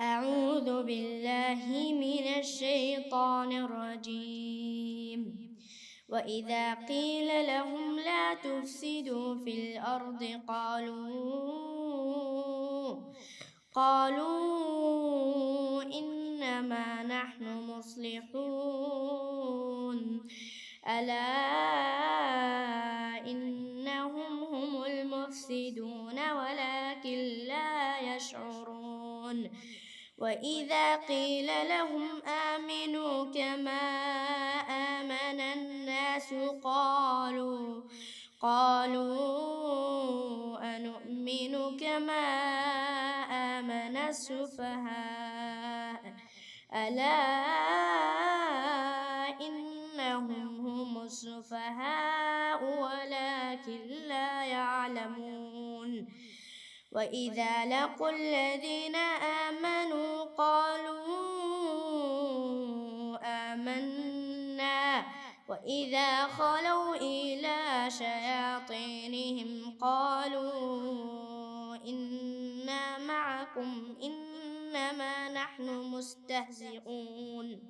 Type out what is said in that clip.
أعوذ بالله من الشيطان الرجيم. وإذا قيل لهم لا تفسدوا في الأرض قالوا إنما نحن مصلحون ألا إنهم هم المفسدون ولكن لا يشعرون. وإذا قيل لهم آمنوا كما آمن الناس قالوا أنؤمن كما آمن السفهاء ألا إنهم هم السفهاء ولكن لا يعلمون. وإذا لقوا الذين آمنوا قالوا آمنا وإذا خلوا إلى شياطينهم قالوا إنا معكم إنما نحن مستهزئون.